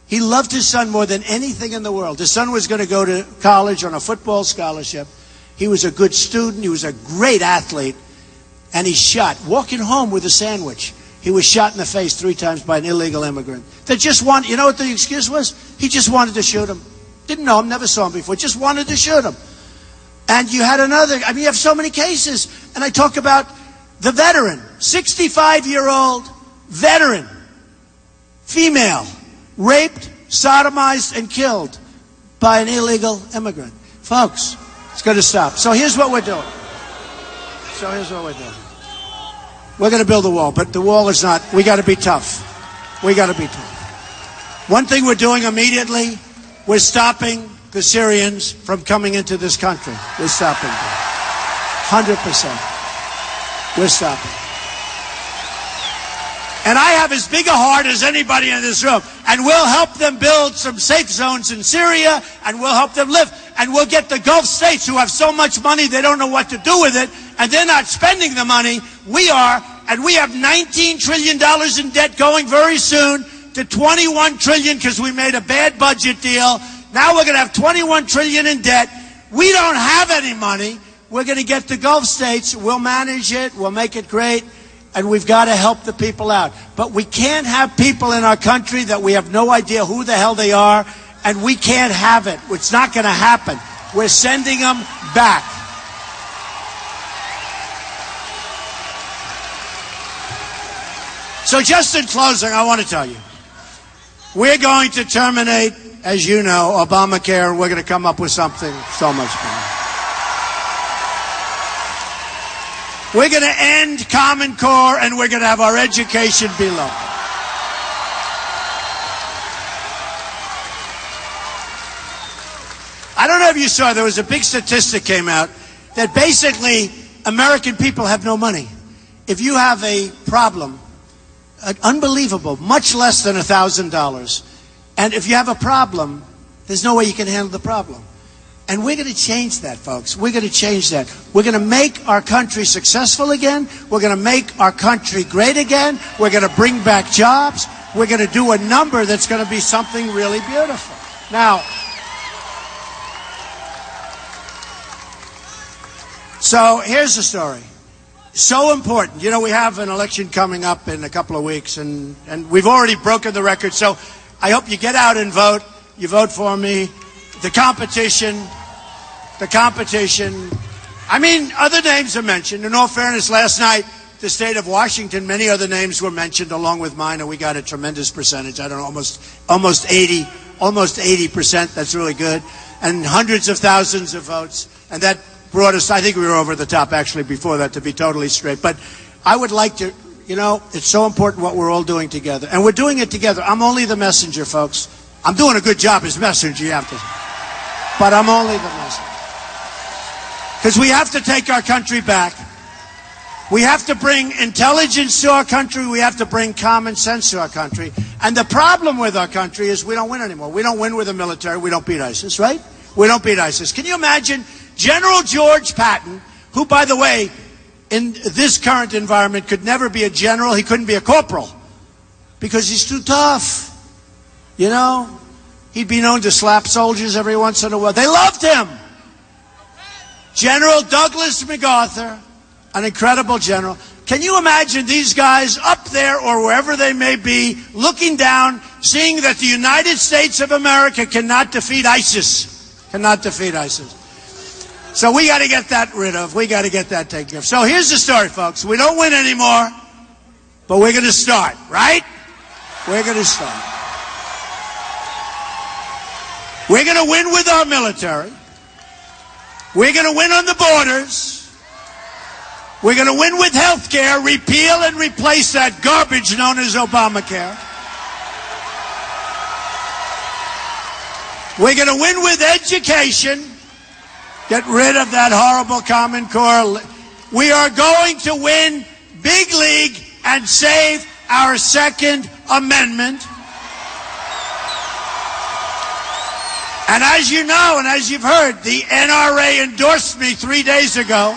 He loved his son more than anything in the world. His son was going to go to college on a football scholarship. He was a good student. He was a great athlete. And he's shot, walking home with a sandwich. He was shot in the face 3 times by an illegal immigrant. They just wanted, you know what the excuse was? He just wanted to shoot him. Didn't know him, never saw him before, just wanted to shoot him. And you had another, I mean, you have so many cases. And I talk about the veteran, 65-year-old veteran, female, raped, sodomized, and killed by an illegal immigrant. Folks, it's going to stop. So here's what we're doing. We're going to build a wall, but the wall is not, we got to be tough. One thing we're doing immediately, we're stopping the Syrians from coming into this country. We're stopping them. 100%. We're stopping. And I have as big a heart as anybody in this room. And we'll help them build some safe zones in Syria, and we'll help them live. and we'll get the Gulf states who have so much money they don't know what to do with it, and they're not spending the money. We are, and we have $19 trillion in debt going very soon to $21 trillion because we made a bad budget deal. Now we're going to have $21 trillion in debt. We don't have any money. We're going to get the Gulf states. We'll manage it. We'll make it great. And we've got to help the people out. But we can't have people in our country that we have no idea who the hell they are, and we can't have it. It's not going to happen. We're sending them back. So just in closing, I want to tell you, we're going to terminate, as you know, Obamacare, and we're going to come up with something so much better. We're going to end Common Core, and we're going to have our education be low. I don't know if you saw, there was a big statistic came out that basically American people have no money. If you have a problem, unbelievable, much less than $1,000, and if you have a problem, there's no way you can handle the problem. And we're going to change that, folks. We're going to change that. We're going to make our country successful again. We're going to make our country great again. We're going to bring back jobs. We're going to do a number that's going to be something really beautiful. Now, so here's the story. So important. You know, we have an election coming up in a couple of weeks, and we've already broken the record. So I hope you get out and vote. You vote for me. The competition. I mean, other names are mentioned. In all fairness, last night, the state of Washington, many other names were mentioned along with mine, and we got a tremendous percentage. I don't know, almost 80%. That's really good. And hundreds of thousands of votes. And that brought us, I think we were over the top actually before that, to be totally straight. But I would like to, you know, it's so important what we're all doing together. And we're doing it together. I'm only the messenger, folks. I'm doing a good job as messenger, you have to. But I'm only the messenger. Because we have to take our country back. We have to bring intelligence to our country. We have to bring common sense to our country. And the problem with our country is we don't win anymore. We don't win with the military. We don't beat ISIS, right? We don't beat ISIS. Can you imagine General George Patton, who, by the way, in this current environment could never be a general. He couldn't be a corporal because he's too tough. You know, he'd be known to slap soldiers every once in a while. They loved him. General Douglas MacArthur, an incredible general. Can you imagine these guys up there or wherever they may be, looking down, seeing that the United States of America cannot defeat ISIS? Cannot defeat ISIS. So we got to get that rid of. We got to get that taken care of. So here's the story, folks. We don't win anymore, but we're going to start, right? We're going to start. We're going to win with our military. We're going to win on the borders. We're going to win with health care, repeal and replace that garbage known as Obamacare. We're going to win with education. Get rid of that horrible Common Core. We are going to win big league and save our Second Amendment. And as you know, and as you've heard, the NRA endorsed me 3 days ago.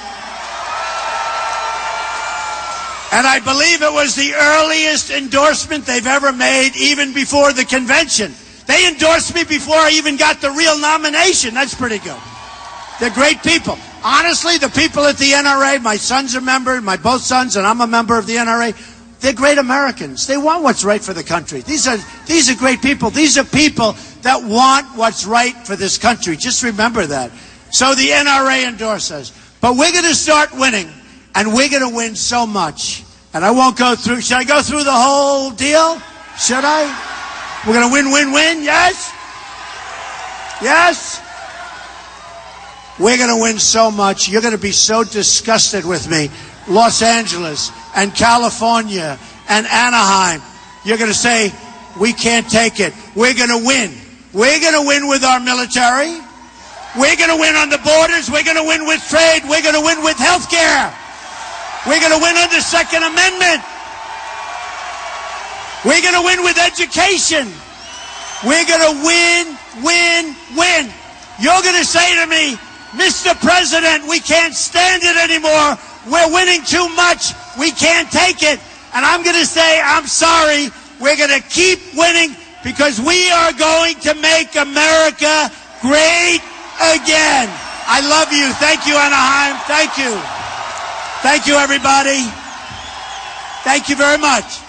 And I believe it was the earliest endorsement they've ever made, even before the convention. They endorsed me before I even got the real nomination. That's pretty good. They're great people. Honestly, the people at the NRA, my son's a member, my both sons, and I'm a member of the NRA. They're great Americans. They want what's right for the country. These are great people. These are people that want what's right for this country. Just remember that. So the NRA endorsed us. But we're going to start winning, and we're going to win so much. And I won't go through. Should I go through the whole deal? Should I? We're going to win, win, win? Yes? Yes? We're going to win so much. You're going to be so disgusted with me. Los Angeles and California and Anaheim. You're going to say, we can't take it. We're going to win. We're going to win with our military. We're going to win on the borders. We're going to win with trade. We're going to win with health care. We're going to win on the Second Amendment. We're going to win with education. We're going to win, win, win. you're going to say to me, Mr. President, we can't stand it anymore. We're winning too much. We can't take it. And I'm going to say, I'm sorry. We're going to keep winning because we are going to make America great again. I love you. Thank you, Anaheim. Thank you. Thank you, everybody. Thank you very much.